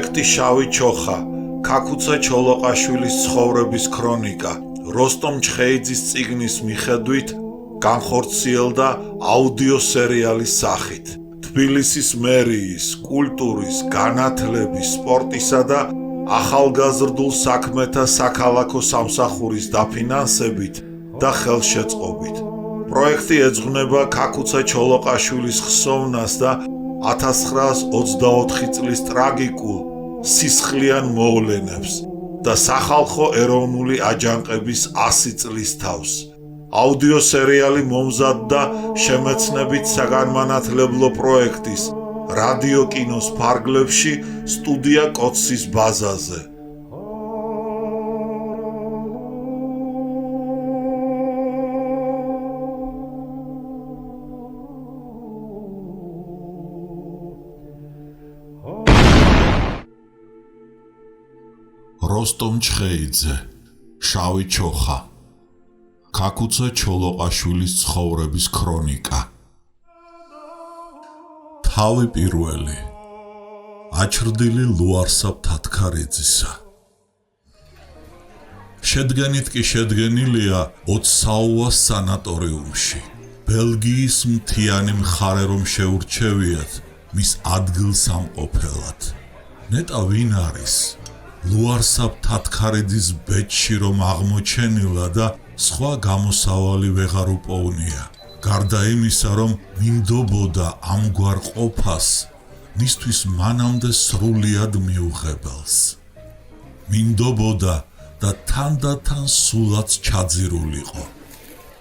პროექტი შავი ჩოხა, ქაქუცა ჩოლოყაშვილის ცხოვრების ქრონიკა, როსტომ ჩხეიძის წიგნის მიხედვით განხორციელდა აუდიო სერიალის სახით. თბილისის მერიის, კულტურის, განათლების, სპორტისა და ახალგაზრდულ საქმეთა საქალაქო სამსახურის დაფინანსებით და ხელშეწყობით. პროექტი ეძღვნება ქაქუცა ჩოლოყაშვილის ხსოვნას და 1924 წლის ტრაგიკულ სისხლიან მოვლენებს და სახალხო ეროვნული აჯანყების 100 წლის თავს. აუდიო სერიალი მომზადდა შემეცნებით საგანმანათლებლო პროექტის რადიო კინოს ფარგლებში სტუდია კოცის ბაზაზე. როსტომ ჩხეიძე, შავი ჩოხა, ქაქუცა ჩოლოყაშვილის ცხოვრების ქრონიკა. თავი პირველი, აჩრდილი ლუარსაბ თათქარეძისა. შედგენით კი შედგენილია ოცსაუას სანატორიუმში. ბელგიის მთიანი მხარე რომ შეურჩევიათ მის ადგილსამყოფელად. ნეტა ვინ არის? ლუარსაბ თათქარეძის ბეჭში რომ აღმოჩენილა და სხვა გამოსავალი ვეღარ უპოვნია. გარდა იმისა, რომ მინდობოდა ამგვარ ყოფას მისთვის მანამდე სრულიად მიუღებელს. მინდობოდა და თანდათან სულაც ჩაძირულიყო.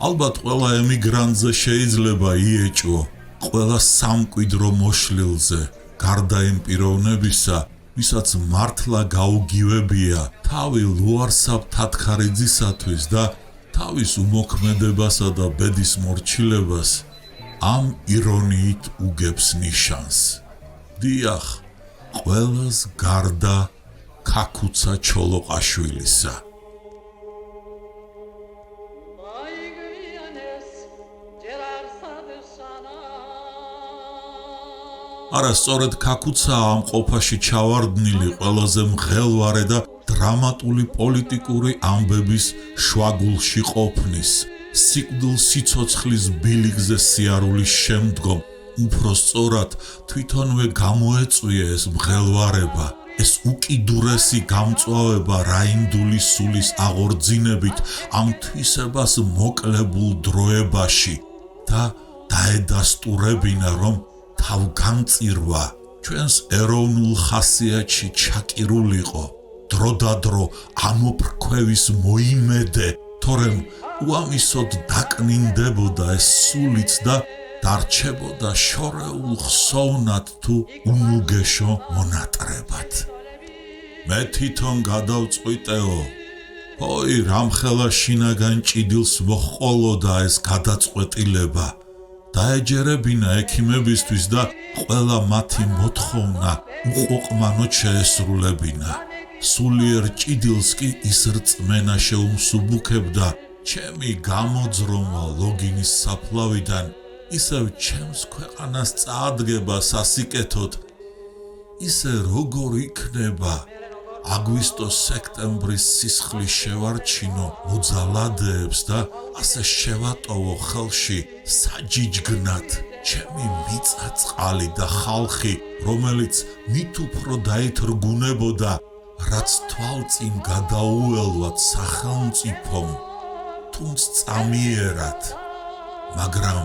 ალბათ ყველა ემიგრანტზე შეიძლება იეჭვო, ყველა სამკვიდრო მოშლილზე, გარდა იმ პიროვნებისა, ვისაც მართლა გაუგივებია თავი ლუარსაბ თათქარეძისათვის და თავის უმოქმედებასა და ბედის მორჩილებას ამ ირონიით უგებს ნიშანს. დიახ, ყველას გარდა ქაქუცა ჩოლოყაშვილისა. არა, სწორედ ქაქუცა ამ ყოფაში ჩავარდნილი ყველაზე მღელვარე და დრამატული პოლიტიკური ამბების შვაგულში ყოფნის, სიკვდილ სიცოცხლის ბილიკზე სიარულის შემდგომ, უფრო სწორად თვითონვე გამოეწვია ეს მღელვარება, ეს უკიდურესი გამწვავება რაინდული სულის აღორძინებით ამ თვისებას მოკლებულ დროებაში და დაედასტურებინა, რომ თავგანწირვა ჩვენს ეროვნულ ხასიათში ჩაკირულიყო, დროდადრო ამოფრქვევის მოიმედე, თორემ უამისოდ დაკნინდებოდა ეს სულიც და დარჩებოდა შორეულ ხსოვნად თუ უმუგეშო მონატრებად. მე თვითონ გადავწყვიტეო, ой, რამხელა შინაგან ჭიდილს მოჰყოლოდა ეს გადაწყვეტილება. დაეჯერებინა ექიმებისთვის და ყველა მათი მოთხოვნა უყოყმანოდ შეესრულებინა. სულიერ ჭიდილს კი ის რწმენა შეუმსუბუქებდა ჩემი გამოძრომა ლოგინის საფლავიდან, ისევ ჩემს ქვეყანას წაადგება სასიკეთოდ, ისე როგორ იქნება აგვისტო-სექტემბრის სისხლის შევარჩინო მოძალადეებს და ასე შევატოვო ხელში საჯიჯგნად ჩემი მიწა-წყალი და ხალხი, რომელიც მით უფრო დაითრგუნებოდა, რაც თვალწინ გადაუელვათ სახელმწიფომ, თუნც წამიერად, მაგრამ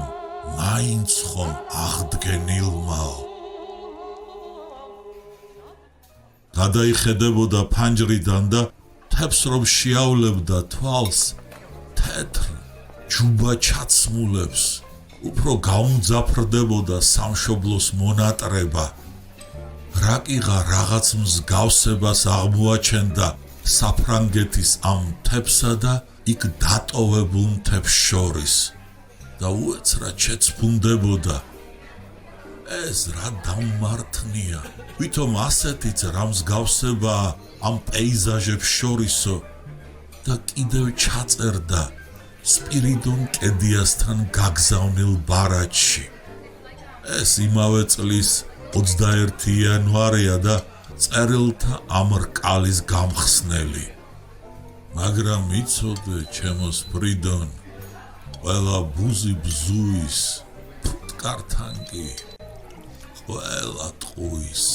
მაინც ხომ აღდგენილმაო. გადაიხედებოდა ფანჯრიდან და თებს რომ შეავლებდა თვალს, თეთრ ჯუბა ჩაცმულებს, უფრო გაუმძაფრდებოდა სამშობლოს მონატრება. რაკიღა რაღაც მსგავსებას აღმოაჩენდა საფრანგეთის ამ მთებსა და იქ დატოვებულ მთებს შორის და უეცრად შეცფუნდებოდა. ეს რა დამმართნია, ვითომ ასეთიც რა მსგავსებაა ამ პეიზაჟებს შორისო და კიდევ ჩაწერდა სპირიდონ კედიასთან გაგზავნილ ბარათში. ეს იმავე წლის 21 იანვარია და წერილთა ამ რკალის გამხსნელი. მაგრამ იცოდე, ჩემო სფრიდონ, ყველა ბუზი ბზუის, ფუტკართან კი ყველა ტყუის.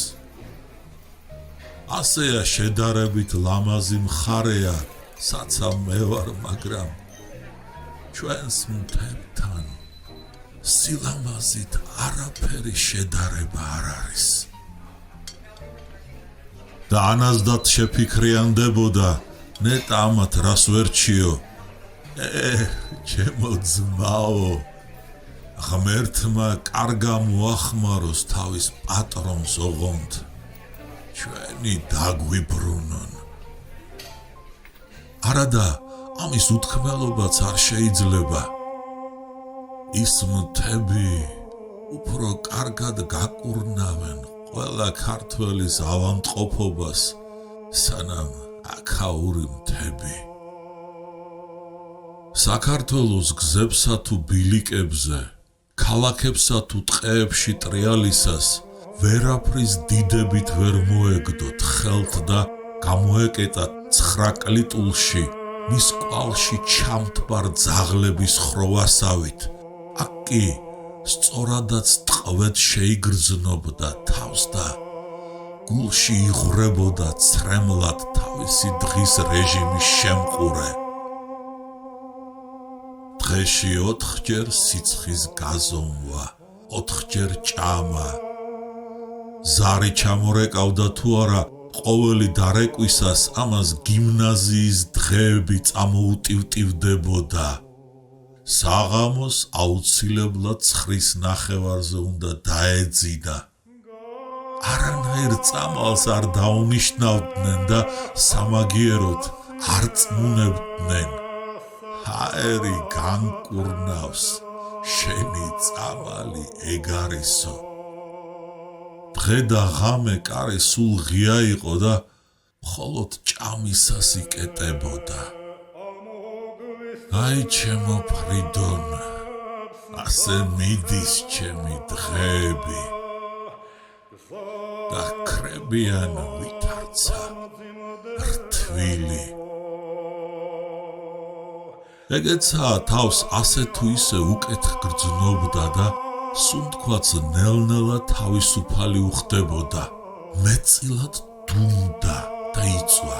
ასეა შედარებით ლამაზი მხარეა, საცა მე ვარ, მაგრამ ჩვენს მთებთან სილამაზით არაფერი შედარება არ არის. და ანაზდათ შეფიქრიანდებოდა, ნეტა ამათ რას ვერჩიო. ჩემო ძმაო, ღმერთმა კარგა მოახმაროს თავის პატრონს ოღონდ, ჩვენი დაგვიბრუნონ. არადა, ამის უთქმელობაც არ შეიძლება. ის მთები უფრო კარგად გაკურნავენ ყველა ქართველის ავადმყოფობას, სანამ აქაური მთები. საქართველოს გზებსა თუ ბილიკებზე, ქალაქებსა თუ ტყეებში ტრიალისას ვერაფრის დიდებით ვერ მოეგდოთ ხელთ და გამოეკეტა 9 კლიტულში მის კვალში ჩამთბარ ძაღლების ხროვასავით. აქ კი სწორადაც ტყვედ შეიგრძნობდა თავს და გულში იღვრებოდა ცრემლად თავისი დღის რეჟიმის შემყურე. დღეში 4-ჯერ სიცხის გაზომვა, 4-ჯერ ჭამა. ზარი ჩამორეკავდა თუ არა, ყოველი დარეკვისას ამას გიმნაზიის დღეები წამოუტივტივდებოდა. საღამოს აუცილებლად 9-ის ნახევარზე უნდა დაეძინა. არანაირ წამალს არ დაუნიშნავდნენ და სამაგიეროდ არ წმუნებდნენ. ჰაერი განკურნავს, შენი წამალი ეგარისო. დღე და ღამე კარი სულ ღია იყო და მხოლოდ ჭამისას იკეტებოდა. აი ჩემო ფრიდონ, ასე მიდის ჩემი დღეები და ქრებიან ვითარცა რთვილი. ეგეცა თავს ასე თუ ისე უკეთ გრძნობდა და სუნთქვაც ნელ-ნელა თავისუფალი უხდებოდა. მეტწილად დუმდა და იწვა.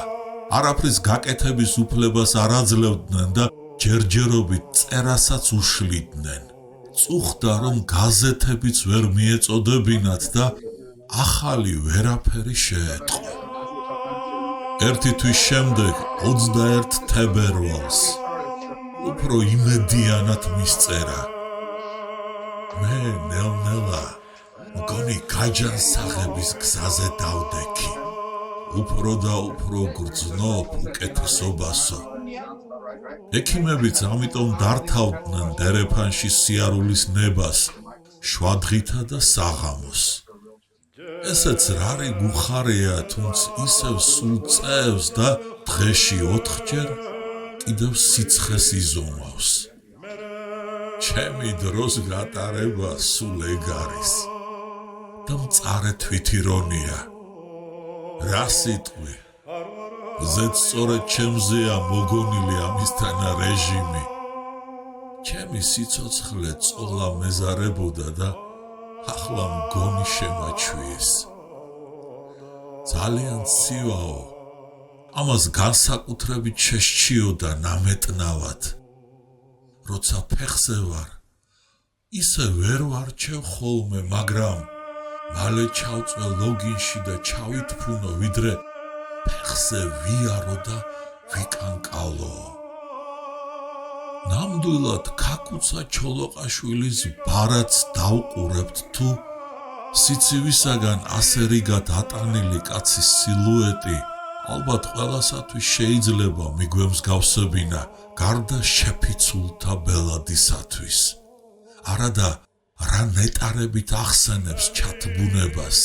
არაფრის გაკეთების უფლებას არ აძლევდნენ და ჯერჯერობით წერასაც უშლიდნენ. წუხდა რომ გაზეთებიც ვერ მიეწოდებინათ და ახალი ვერაფერი შეეტყო. ერთი თვის შემდეგ 21 თებერვალს უფრო იმედიანად მისწერა. მე ნელ-ნელა მგონი გაჯანსაღების გზაზე დავდექი. უფრო და უფრო გრძნობ უკეთესობასო. ექიმებიც ამიტომ დართავდნენ დერეფანში სიარულის ნებას, შვადღითა და საღამოს. ესეც რარი გუხარია, თუნც ისევ სულ წევს და დღეში 4-ჯერ კიდევ სიცხეს იზომავს. ჩემი დროს გატარება სულ ეგ არის და მწარე თვითირონია. რა სიტყვი, ზედ სწორედ ჩემზეა მოგონილი ამისთანა რეჟიმი. ჩემი სიცოცხლე წოლა მეზარებოდა და ახლა მგონი შემაჩვიეს. ძალიან ცივაო, ამას განსაკუთრებით შეშჩიოდა ნამეტნავად. როცა ფეხზე ვარ, ისე ვერ ვარჩევ ხოლმე, მაგრამ მალე ჩავწვე ლოგინში და ჩავითფუნო, ვიდრე ფეხზე ვიარო და ვიკანკალო. ნამდვილად ქაკუცა ჩოლოყაშვილის ბარათს დავყურებთ თუ სიცივისაგან ასე რიგად ატანილი კაცის სილუეტი ალბათ ყველასათვის შეიძლება მიგვემსგავსებინა გარდა შეფიცულთა ბელადისათვის. არადა რა ნეტარებით ახსენებს ჩათბუნებას,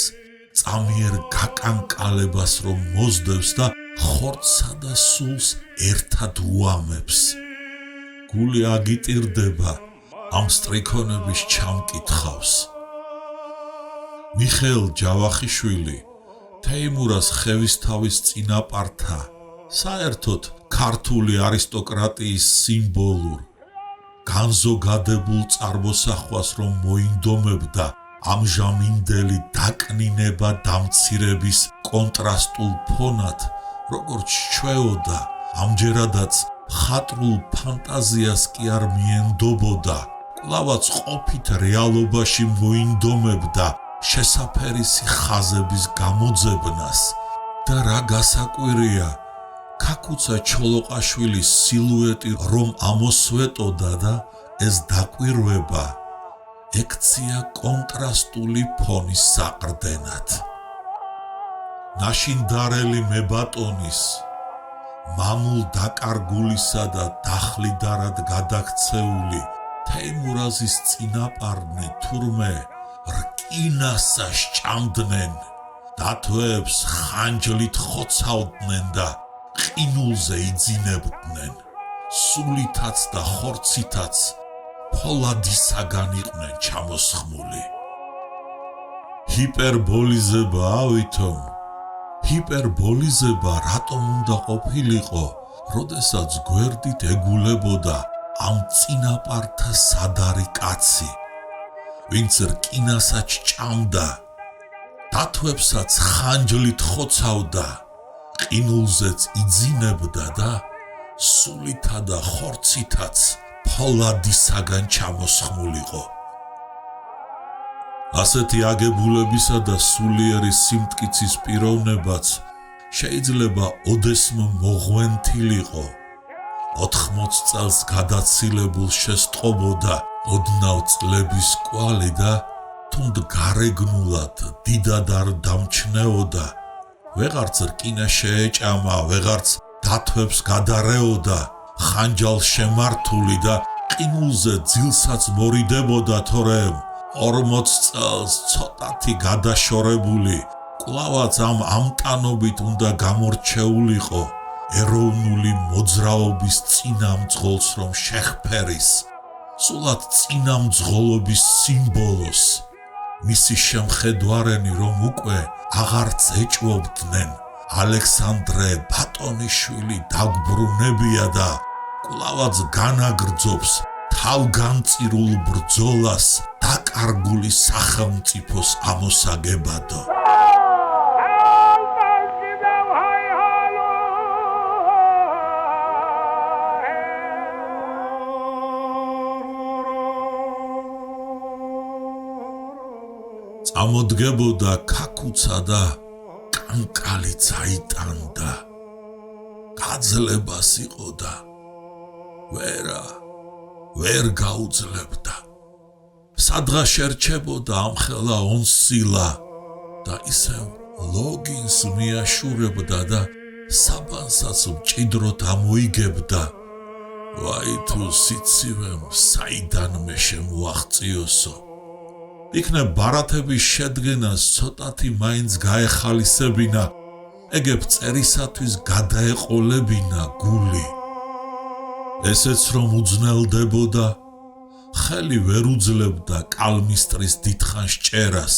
წამიერ გაკანკალებას რომ მოსდევს და ხორცსა და სულს ერთად უამებს. გული აგიტირდება ამ სტრიქონების ჩამკითხავს. მიხეილ ჯავახიშვილი თეიმურას ხევისთავის წინაპართა, საერთოდ ქართული არისტოკრატიის სიმბოლურ, განზოგადებულ წარმოსახვას რომ მოინდომებდა ამჟამინდელი დაკნინება დამცირების კონტრასტულ ფონად, როგორც ჩვეოდა, ამჯერადაც ხატრულ ფანტაზიას კი არ მიენდობოდა, კვლავაც ყოფით რეალობაში მოინდომებდა შესაფერისი ხაზების გამოძებნას და რა გასაკვირია, ქაქუცა ჩოლოყაშვილის სილუეტი რომ ამოსვეტოდა და ეს დაკვირვება ექცია კონტრასტული ფონის საყრდენად. ნაშინდარელი მებატონის, მამულ დაკარგულისა და დახლიდარად გადაქცეული თეიმურაზის წინაპარნი თურმე რკინასა სჭამდნენ, დათვეებს ხანჯლით ხოცავდნენ და ყინულზე იძინებდნენ, სულითაც და ხორცითაც ფოლადისაგან იყვნენ ჩამოსხმული. ჰიპერბოლიზება ავითომ, ჰიპერბოლიზება რატომ უნდა ყოფილიყო, როდესაც გვერდით ეგულებოდა ამ წინაპართა სადარი კაცი, ვინც რკინასაც ჭამდა, დათვებსაც ხანჯლით ხოცავდა, ყინულზეც იძინებდა და სულითა და ხორცითაც ფოლადისაგან ჩამოსხმულიყო. ასეთი აგებულებისა და სულიერი სიმტკიცის პიროვნებაც შეიძლება ოდესმ მოღვენთილიყო, 80 წელს გადაცილებულ შესტყობოდა ოდნავ წლების კვალი და თუნდ გარეგნულად დიდად არ დამჩნეოდა, ვეღარც რკინა შეეჭამა, ვეღარც დათვებს გადარეოდა, ხანჯალ შემართული და ყინულზე ძილსაც მორიდებოდა, თორემ 40 წელს ცოტათი გადაშორებული, კვლავაც ამ ამტანობით უნდა გამორჩეულიყო ეროვნული მოძრაობის წინამძღოლს რომ შეხფერის, სულად წინამძღოლობის სიმბოლოს, მისი შემხედვარენი რომ უკვე აღარც ეჭვობდნენ ალექსანდრე ბატონიშვილი დაგბრუნებია და კვლავაც განაგრძობს თავგანწირულ ბრძოლას დაკარგული სახელმწიფოს ამოსაგებადო. წამოდგებოდა ქაქუცა და კანკალიც აიტანდა, გაძლებას იყო და ვერ გაუძლებდა. სადღა შერჩებოდა ამხელა ონსილა და ისევ ლოგინს მიაშურებდა და საბანსაც მჭიდროდ ამოიგებდა. ვაი თუ სიცივემ საიდანმე შემოაღწიოსო. იქნებ ბარათების შედგენას ცოტათი მაინც გაეხალისებინა, ეგებ წერისათვის გადაეყოლებინა გული. ესეც რომ უძნელდებოდა, ხელი ვერ უძლებდა კალმისტრის დიდხანს ჭერას,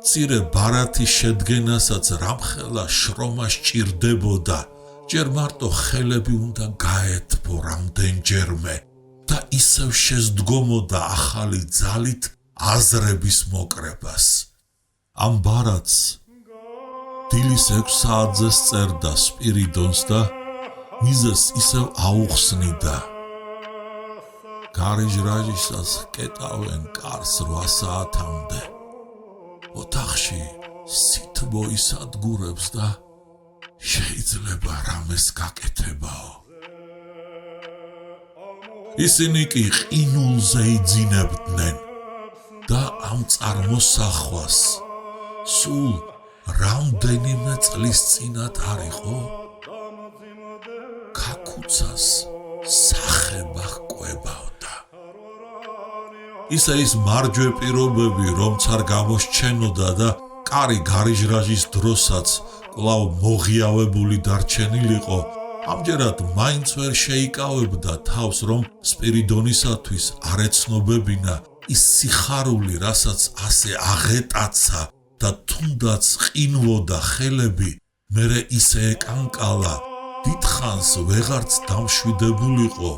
მცირე ბარათის შედგენასაც რამხელა შრომა სჭირდებოდა, ჯერ მარტო ხელები უნდა გაეთბო რამდენჯერმე და ისევ შესდგომოდა ახალი ძალით აზრების მოკრებას. ამ ბარათს დილის 6 საათზე სწერდა სპირიდონს და მიზეს ისევ აუხსნიდა. გარიჟრაჟისას კეტავენ კარს 8 საათამდე. ოთახში სითბო ისადგურებს და შეიძლება რამეს გაკეთებაო. ისინი კი ყინულზე იძინებდნენ და ამ წარმოსახვას სულ რამდენიმე წლის წინათ არ იყო ქაქუცას სახება ჰკვებავდა. ისე ის მარჯვე პირობები რომც არ გამოსჩენოდა და კარი გარიჟრაჟის დროსაც კვლავ მოღიავებული დარჩენილიყო, ამჯერად მაინც ვერ შეიკავებდა თავს, რომ სპირიდონისათვის არ ეცნობებინა ის სიხარული, რასაც ასე აღეტაცა და თუნდაც ყინვოდა ხელები, მერე ისე ეკანკალა, დიდხანს ვეღარც დამშვიდებულიყო,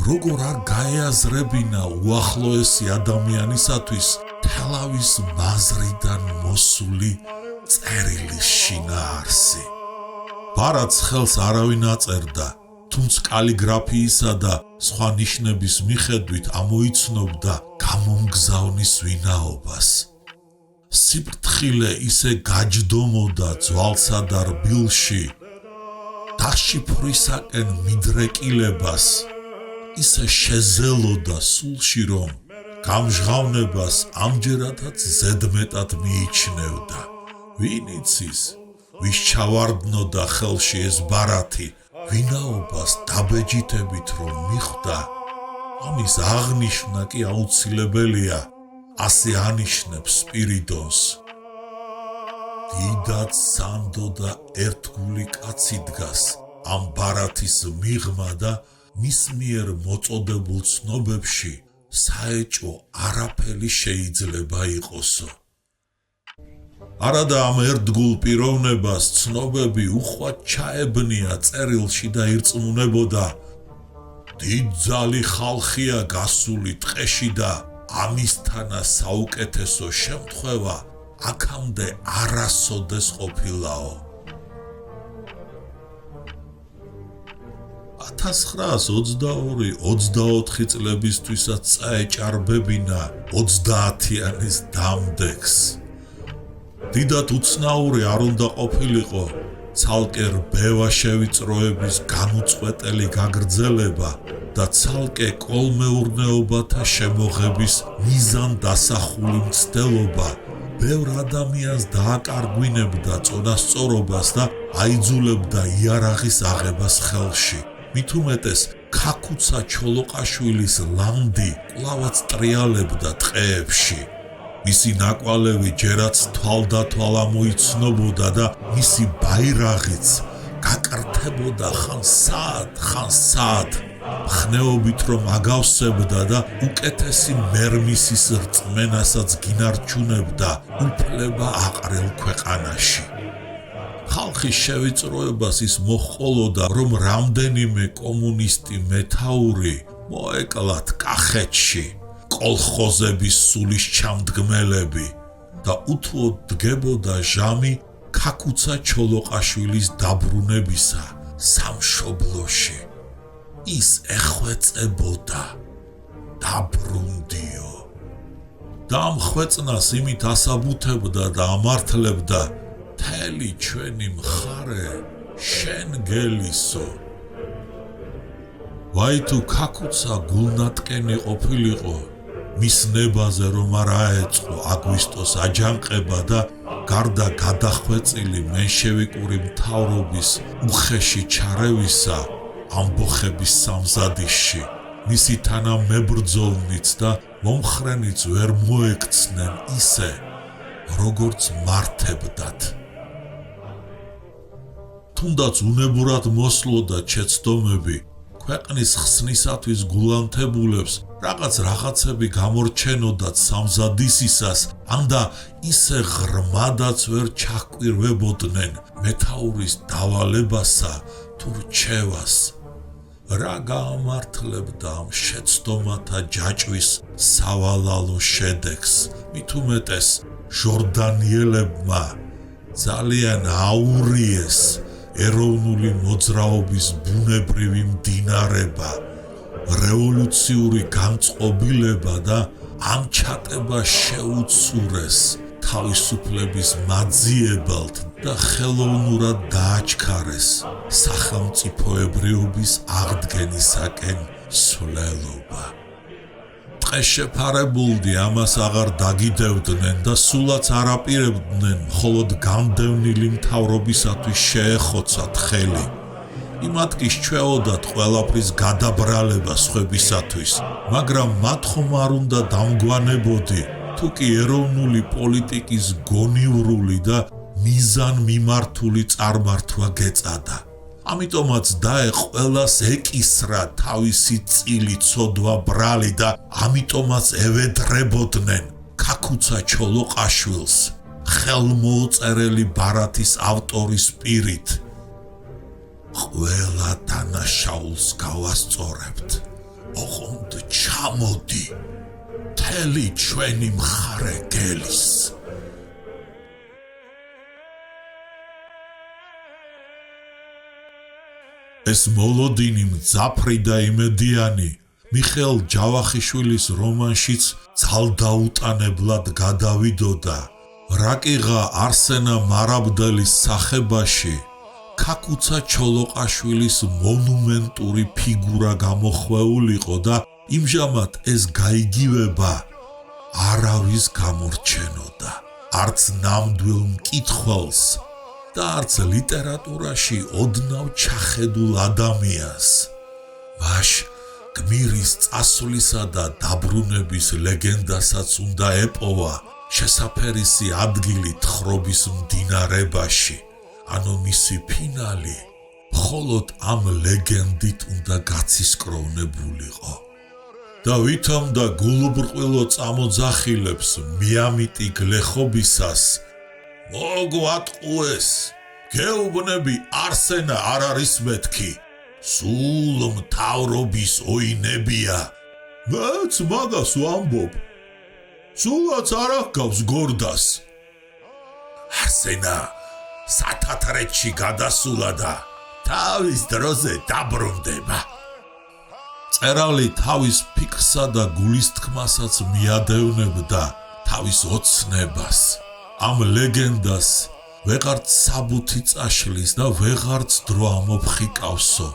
როგორ არ გაეაზრებინა უახლოესი ადამიანისათვის თელავის მაზრიდან მოსული წერილის შინაარსი. ბარათს ხელს არავინ აწერდა, თუმცა კალიგრაფიისა და სხვა ნიშნების მიხედვით ამოიცნობდა გამომგზავნის ვინაობას. სიფრთხილე ისე გაჯდომოდა ძვალსა და რბილში, დაშიფვრისაკენ მიდრეკილებას ისე შეძელოდა სულში, რომ გამჟღავნებას ამჯერადაც ზედმეტად მიიჩნევდა. ვინ იცის, ვის ჩავარდნოდა ხელში ეს ბარათი, ვინაობას დაბეჯითებით რომ მიხვდა, ამის აღნიშვნა კი აუცილებელია, ასე ანიშნებს სპირიდონს. დიდად სანდო და ერთგული კაცი დგას ამ ბარათის მიღმა და მის მიერ მოწოდებულ ცნობებში საეჭვო არაფერი შეიძლება იყოსო. არადა ამ ერთგულ პიროვნებას ცნობები უხვად ჩაებნია წერილში და ირწმუნებოდა, დიდძალი ხალხია გასული ტყეში და ამისთანა საუკეთესო შემთხვევა აქამდე არასოდეს ყოფილაო. 1922-24 წლებისთვისაც წაეჭარბებინა 30-იანის დამდეგს. დიდად უცნაური არ უნდა ყოფილიყო ცალკე რბევა შევიწროების განუწყვეტელი გაგრძელება და ცალკე კოლმეურნეობათა შემოღების მიზან დასახული მცდელობა ბევრ ადამიანს დააკარგვინებდა წონასწორობას და აიძულებდა იარაღის აღებას ხელში. მით უმეტეს ქაქუცა ჩოლოყაშვილის ლანდი კვლავაც ტრიალებდა ტყეებში. მისი ნაკვალევი ჯერაც თვალდათვალ ამოიცნობოდა და მისი ბაირაღიც გაკრთებოდა ხან სად, ხნეობით რომ აგავსებდა და უკეთესი მერმისის რწმენასაც გინარჩუნებდა უფლება აყრილ ქვეყანაში. ხალხის შევიწროებას ის მოჰყოლოდა, რომ რამდენიმე კომუნისტი მეთაური მოეკლათ კახეთში, კოლხოზების სულის ჩამდგმელები და უთუოდ დგებოდა ჟამი ქაქუცა ჩოლოყაშვილის დაბრუნებისა სამშობლოში. ის ეხვეწებოდა დაბრუნდიო და ამ ხვეწნას იმით ასაბუთებდა და ამართლებდა, მთელი ჩვენი მხარე შენ გელისო. ვაი თუ ქაქუცა გულნატკენი ყოფილიყო, მის ნებაზე რომ არ აეწყო აგვისტოს აჯანყება და გარდა გადახვეწილი მენშევიკური მთავრობის უხეში ჩარევისა ამბოხების სამზადისში, მისი თანამებრძოლნიც და მომხრენიც ვერ მოექცნენ ისე, როგორც მართებდათ. თუნდაც უნებურად მოსლოდა ჩეცდომები, ქვეყნის ხსნისათვის გულანთებულებს რაღაცები გამორჩენოდათ სამზადისისას, ანდა ისე ღრმადაც ვერ ჩაჰკვირვებოდნენ მეთაურის დავალებასა თუ რჩევას. რა გაამართლებდა ამ შეცდომათა ჯაჭვის სავალალო შედეგს, მით უმეტეს ჟორდანიელებმა ძალიან აურიეს ეროვნული მოძრაობის ბუნებრივი მდინარება, რევოლუციური განწყობილება და ამ ჩატება შეუცურეს თავისუფლების მაძიებელთ და ხელოვნურად დააჩქარეს სახელმწიფოებრიობის აღდგენისაკენ სვლელობა. ტყეშეფარებულნი ამას აღარ დაგიდევდნენ და სულაც არ აპირებდნენ მხოლოდ გამდევნილი მთავრობისათვის შეეხოცათ ხელი. იმათ კი სჩვეოდათ ყველაფრის გადაბრალება სხვებისათვის, მაგრამ მათ ხომ არ უნდა დამგვანებოდი, თუ კი ეროვნული პოლიტიკის გონივრული და მიზანმიმართული წარმართვა გეწადა. ამიტომაც დაე ყველას ეკისრა თავისი წილი ცოდვა ბრალი და ამიტომაც ევედრებოდნენ ქაქუცა ჩოლოყაშვილს ხელმოუწერელი ბარათის ავტორის პირით. ყველა დანაშაულს გავასწორებთ. ოღონდ ჩამოდი, მთელი ჩვენი მხარე გელის. ეს მოლოდინი მძაფრი და იმედიანი მიხეილ ჯავახიშვილის რომანშიც ძალდაუტანებლად გადავიდოდა. რაკიღა არსენა მარაბდელის სახებაში ქაკუცა ჩოლოყაშვილის მონუმენტური ფიგურა გამოხვეულიყო და იმჟამად ეს გაიგივება არავის გამორჩენოდა, არც ნამდვილ მკითხველს და არც ლიტერატურაში ოდნავ ჩახედულ ადამიანს. მაშ გმირის წასვლისა და დაბრუნების ლეგენდასაც უნდა ეპოვა შესაფერისი ადგილი თხრობის მდინარებაში, ანუ მისი ფინალი მხოლოდ ამ ლეგენდით უნდა გაცისკროვნებულიყო. და ვითომ და გულუბრყვილო წამოძახილებს მიამიტი გლეხობისას მოგვატყუეს, გეუბნები არსენა არ არის მეთქი, სულ მთავრობის ოინებია. მეც მაგას ვამბობ, სულაც არ აღგავს გორდას. არსენა სათათრეთში გადასულა და თავის დროზე დაბრუნდება. წერალი თავის ფიქრსა და გულისთქმასაც მიადევნებდა თავის ოცნებას. ამ ლეგენდას ვეღარც საბუთი წაშლის და ვეღარც დრო ამოფხიკავსო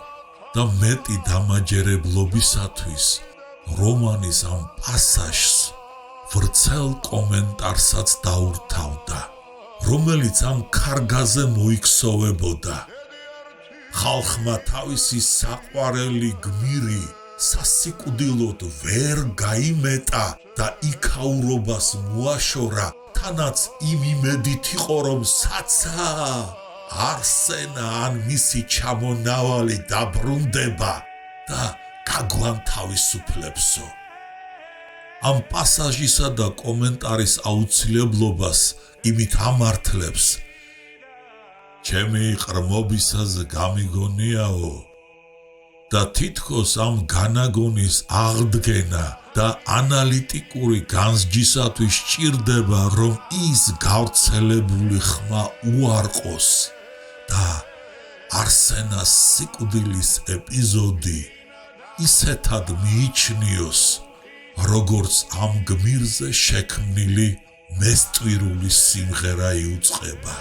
და მეტი დამაჯერებლობისათვის რომანის ამ პასაჟს ვრცელ კომენტარსაც დაურთავდა, რომელიც ამ ქარგაზე მოიქსოვებოდა. ხალხმა თავისი საყვარელი გმირი სასიკვდილოდ ვერ გაიმეტა და იქაურობას მოაშორა, თანაც იმ იმედით იყო, რომ საცა არსენა ან მისი ჩამონავალი დაბრუნდება და გაგვანთავისუფლებსო. ამ პასაჟისა და კომენტარის აუცილებლობას იმით ამართლებს ჩემი ყრმობისას გამიგონიაო და თითქოს ამ განაგონის აღდგენა და ანალიტიკური განსჯისათვის სჭირდება, რომ ის გავრცელებული ხმა უარყოს და არსენას სიკვდილის ეპიზოდი ისეთად მიიჩნიოს, როგორც ამ გმირზე შექმნილი მესტვირული სიმღერა იუწყება.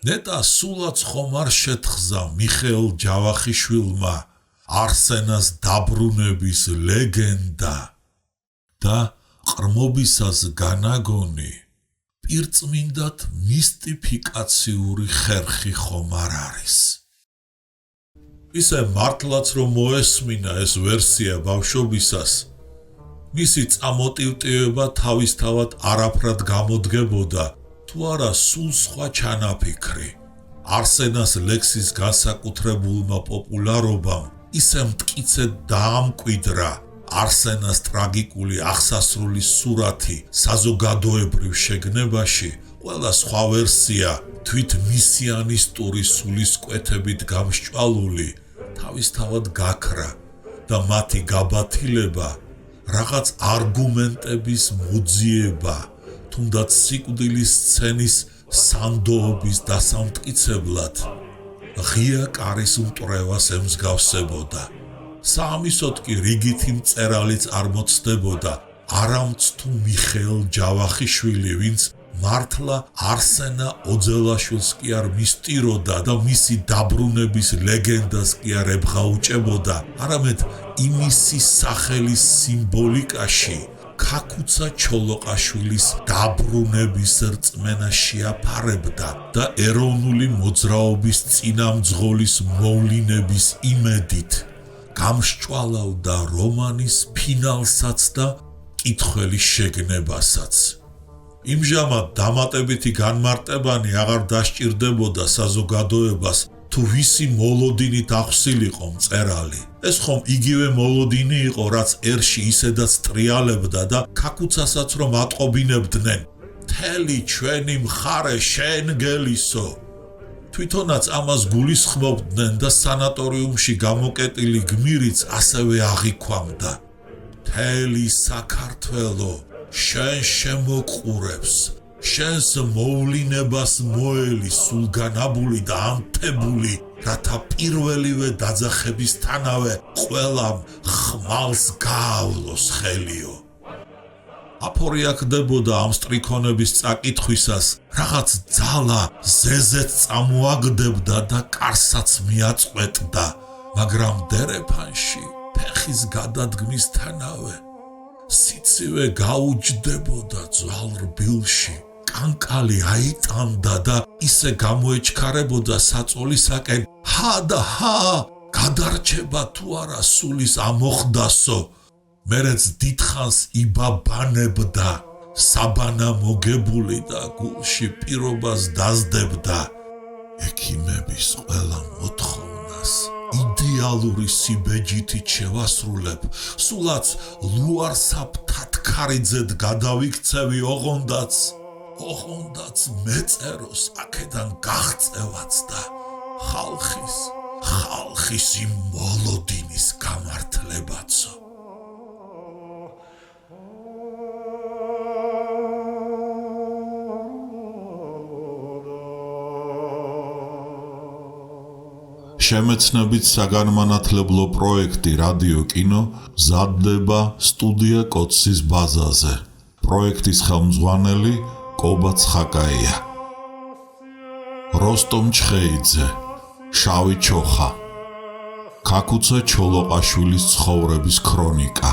ნეტა სულაც ხომ არ შეთხზა მიხეილ ჯავახიშვილმა არსენას დაბრუნების ლეგენდა და ყრმობისას განაგონი პირწმინდად მისტიფიკაციური ხერხი ხომ არ არის. ისე მართლაც რომ მოესმინა ეს ვერსია ბავშვობისას, მისი წამოტივტივება თავისთავად არაფრად გამოდგებოდა, თუ არა სულ სხვა ჩანაფიქრი. არსენას ლექსის განსაკუთრებულმა პოპულარობამ ისე მტკიცედ დაამკვიდრა არსენას ტრაგიკული აღსასრულის სურათი საზოგადოებრივ შეგნებაში, ყველა სხვა ვერსია თვით მისიანისტური სულისკვეთებით გამსჭვალული თავისთავად გაქრა და მათი გაბათილება რაღაც არგუმენტების მოძიება, თუნდაც სიკვდილის სცენის სანდოობის დასამტკიცებლად ღია კარის მტვრევას ემსგავსებოდა. საამისოდ კი რიგითი მწერალიც არ მოცდებოდა, არამც თუ მიხეილ ჯავახიშვილი, ვინც მართლა არსენა ოძელაშვილს კი არ მისტიროდა და მისი დაბრუნების ლეგენდას კი არ ებღაუჭებოდა, არამედ იმისი სახელის სიმბოლიკაში ქაკუცა ჩოლოყაშვილის დაბრუნების რწმენა შეაფარებდა და ეროვნული მოძრაობის წინამძღოლის მოვლენების იმედით გამსჭვალავდა რომანის ფინალსაც და კითხველის შეგნებასაც. იმჟამად დამატებითი განმარტებანი აღარ დასჭირდებოდა საზოგადოებას, თუ ვისი მოლოდინით ახსილიყო მწერალი. ეს ხომ იგივე მოლოდინი იყო, რაც ერში ისედაც ტრიალებდა და ქაქუცასაც რომ ატყობინებდნენ. მთელი ჩვენი მხარე შენ გელისო. თვითონაც ამას გულისხმობდნენ და სანატორიუმში გამოკეტილი გმირიც ასევე აღიქვამდა. მთელი საქართველო შენ შემოყურებს. შენს მოვლინებას მოელი სულგანაბული და ამთებული, რათა პირველივე დაძახებისთანავე ყველამ ხმალს გაავლოს ხელიო. აფორია ხდებოდა ამ სტრიქონების წაკითხვისას, რაღაც ძალა ზეზეთ წამოაგდებდა და კარსაც მიაწყვეტდა, მაგრამ დერეფანში ფეხის გადადგმისთანავე სიცივე გაუჯდებოდა ძვალ რბილში. კანკალი აიტანდა და ისე გამოეჩქარებოდა საწოლისაკენ, ჰა და ჰა, გადარჩება თუ არა სულის ამოხდასო. მერეც დიდხანს იბაბანებდა, საბანა მოგებული და გულში პირობას დაზდებდა. ექიმების ყველა მოთხოვნას იდეალური სიბეჯითით შევასრულებ, სულაც ლუარსაბ-თათქარიძედ გადავიქცევი ოღონდაც მეწეროს აქედან გაღწევაც და ხალხის იმ მოლოდინის გამართლებაცო. შემეცნებით საგანმანათლებლო პროექტი რადიო კინო მზადდება სტუდია კოცის ბაზაზე. პროექტის ხელმძღვანელი კობა ცხაკაია. როსტომ ჩხეიძე, შავი ჩოხა. ქაქუცა ჩოლოყაშვილის ცხოვრების ქრონიკა.